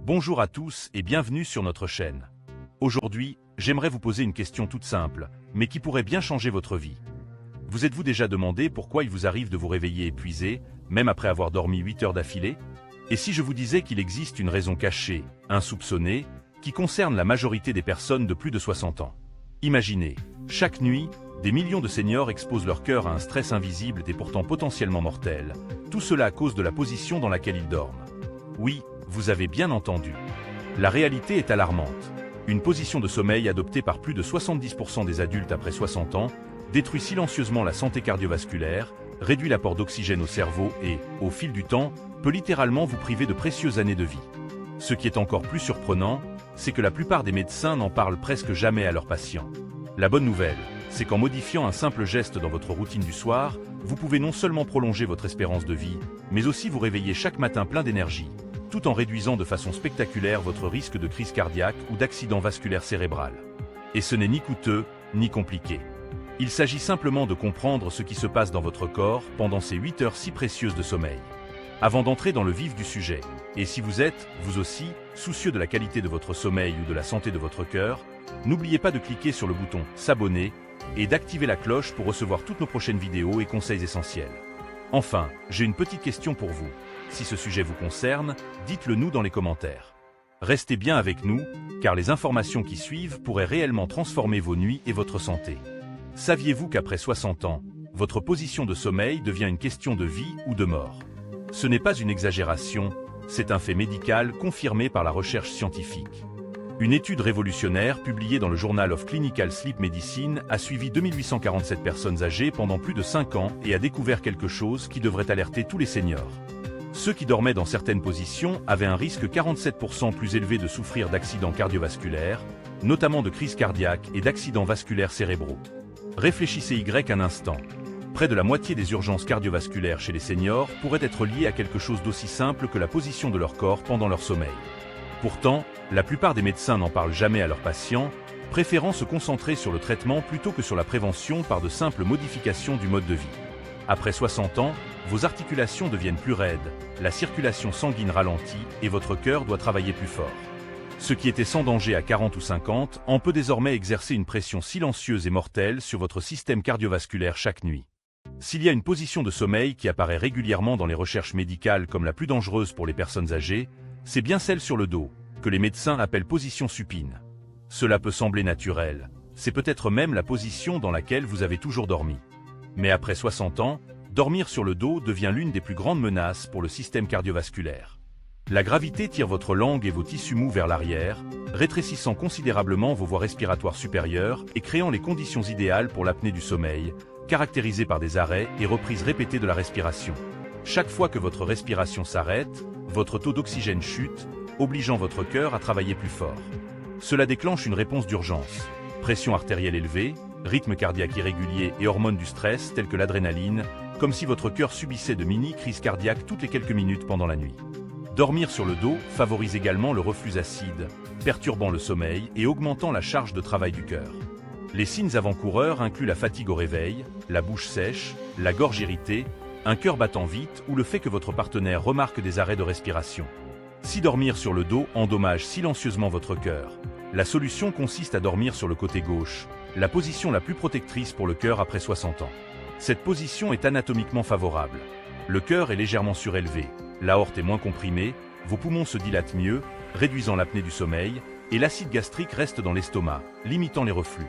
Bonjour à tous et bienvenue sur notre chaîne. Aujourd'hui, j'aimerais vous poser une question toute simple, mais qui pourrait bien changer votre vie. Vous êtes-vous déjà demandé pourquoi il vous arrive de vous réveiller épuisé, même après avoir dormi 8 heures d'affilée? Et si je vous disais qu'il existe une raison cachée, insoupçonnée, qui concerne la majorité des personnes de plus de 60 ans? Imaginez, chaque nuit, des millions de seniors exposent leur cœur à un stress invisible et pourtant potentiellement mortel, tout cela à cause de la position dans laquelle ils dorment. Oui, vous avez bien entendu. La réalité est alarmante. Une position de sommeil adoptée par plus de 70% des adultes après 60 ans détruit silencieusement la santé cardiovasculaire, réduit l'apport d'oxygène au cerveau et, au fil du temps, peut littéralement vous priver de précieuses années de vie. Ce qui est encore plus surprenant, c'est que la plupart des médecins n'en parlent presque jamais à leurs patients. La bonne nouvelle, c'est qu'en modifiant un simple geste dans votre routine du soir, vous pouvez non seulement prolonger votre espérance de vie, mais aussi vous réveiller chaque matin plein d'énergie, tout en réduisant de façon spectaculaire votre risque de crise cardiaque ou d'accident vasculaire cérébral. Et ce n'est ni coûteux, ni compliqué. Il s'agit simplement de comprendre ce qui se passe dans votre corps pendant ces 8 heures si précieuses de sommeil. Avant d'entrer dans le vif du sujet, et si vous êtes, vous aussi, soucieux de la qualité de votre sommeil ou de la santé de votre cœur, n'oubliez pas de cliquer sur le bouton « S'abonner » et d'activer la cloche pour recevoir toutes nos prochaines vidéos et conseils essentiels. Enfin, j'ai une petite question pour vous. Si ce sujet vous concerne, dites-le nous dans les commentaires. Restez bien avec nous, car les informations qui suivent pourraient réellement transformer vos nuits et votre santé. Saviez-vous qu'après 60 ans, votre position de sommeil devient une question de vie ou de mort? Ce n'est pas une exagération, c'est un fait médical confirmé par la recherche scientifique. Une étude révolutionnaire publiée dans le Journal of Clinical Sleep Medicine a suivi 2847 personnes âgées pendant plus de 5 ans et a découvert quelque chose qui devrait alerter tous les seniors. Ceux qui dormaient dans certaines positions avaient un risque 47% plus élevé de souffrir d'accidents cardiovasculaires, notamment de crises cardiaques et d'accidents vasculaires cérébraux. Réfléchissez un instant. Près de la moitié des urgences cardiovasculaires chez les seniors pourraient être liées à quelque chose d'aussi simple que la position de leur corps pendant leur sommeil. Pourtant, la plupart des médecins n'en parlent jamais à leurs patients, préférant se concentrer sur le traitement plutôt que sur la prévention par de simples modifications du mode de vie. Après 60 ans, vos articulations deviennent plus raides, la circulation sanguine ralentit et votre cœur doit travailler plus fort. Ce qui était sans danger à 40 ou 50 ans peut désormais exercer une pression silencieuse et mortelle sur votre système cardiovasculaire chaque nuit. S'il y a une position de sommeil qui apparaît régulièrement dans les recherches médicales comme la plus dangereuse pour les personnes âgées, c'est bien celle sur le dos, que les médecins appellent position supine. Cela peut sembler naturel, c'est peut-être même la position dans laquelle vous avez toujours dormi. Mais après 60 ans, dormir sur le dos devient l'une des plus grandes menaces pour le système cardiovasculaire. La gravité tire votre langue et vos tissus mous vers l'arrière, rétrécissant considérablement vos voies respiratoires supérieures et créant les conditions idéales pour l'apnée du sommeil, caractérisée par des arrêts et reprises répétées de la respiration. Chaque fois que votre respiration s'arrête, votre taux d'oxygène chute, obligeant votre cœur à travailler plus fort. Cela déclenche une réponse d'urgence. Pression artérielle élevée, rythme cardiaque irrégulier et hormones du stress telles que l'adrénaline, comme si votre cœur subissait de mini-crises cardiaques toutes les quelques minutes pendant la nuit. Dormir sur le dos favorise également le reflux acide, perturbant le sommeil et augmentant la charge de travail du cœur. Les signes avant-coureurs incluent la fatigue au réveil, la bouche sèche, la gorge irritée, un cœur battant vite ou le fait que votre partenaire remarque des arrêts de respiration. Si dormir sur le dos endommage silencieusement votre cœur, la solution consiste à dormir sur le côté gauche, la position la plus protectrice pour le cœur après 60 ans. Cette position est anatomiquement favorable. Le cœur est légèrement surélevé, l'aorte est moins comprimée, vos poumons se dilatent mieux, réduisant l'apnée du sommeil, et l'acide gastrique reste dans l'estomac, limitant les reflux.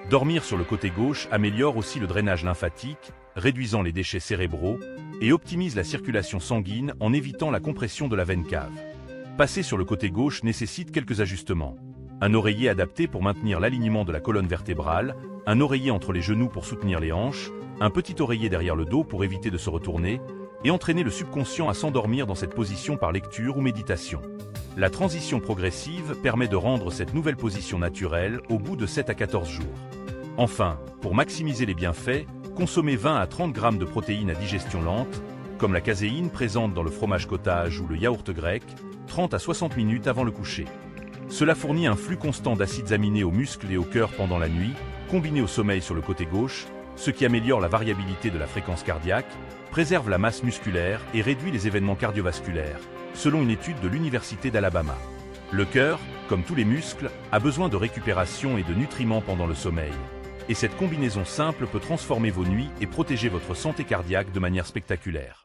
Dormir sur le côté gauche améliore aussi le drainage lymphatique, réduisant les déchets cérébraux, et optimise la circulation sanguine en évitant la compression de la veine cave. Passer sur le côté gauche nécessite quelques ajustements. Un oreiller adapté pour maintenir l'alignement de la colonne vertébrale, un oreiller entre les genoux pour soutenir les hanches, un petit oreiller derrière le dos pour éviter de se retourner, et entraîner le subconscient à s'endormir dans cette position par lecture ou méditation. La transition progressive permet de rendre cette nouvelle position naturelle au bout de 7 à 14 jours. Enfin, pour maximiser les bienfaits, consommez 20 à 30 grammes de protéines à digestion lente, comme la caséine présente dans le fromage cottage ou le yaourt grec, 30 à 60 minutes avant le coucher. Cela fournit un flux constant d'acides aminés aux muscles et au cœur pendant la nuit, combiné au sommeil sur le côté gauche, ce qui améliore la variabilité de la fréquence cardiaque, préserve la masse musculaire et réduit les événements cardiovasculaires, selon une étude de l'Université d'Alabama. Le cœur, comme tous les muscles, a besoin de récupération et de nutriments pendant le sommeil. Et cette combinaison simple peut transformer vos nuits et protéger votre santé cardiaque de manière spectaculaire.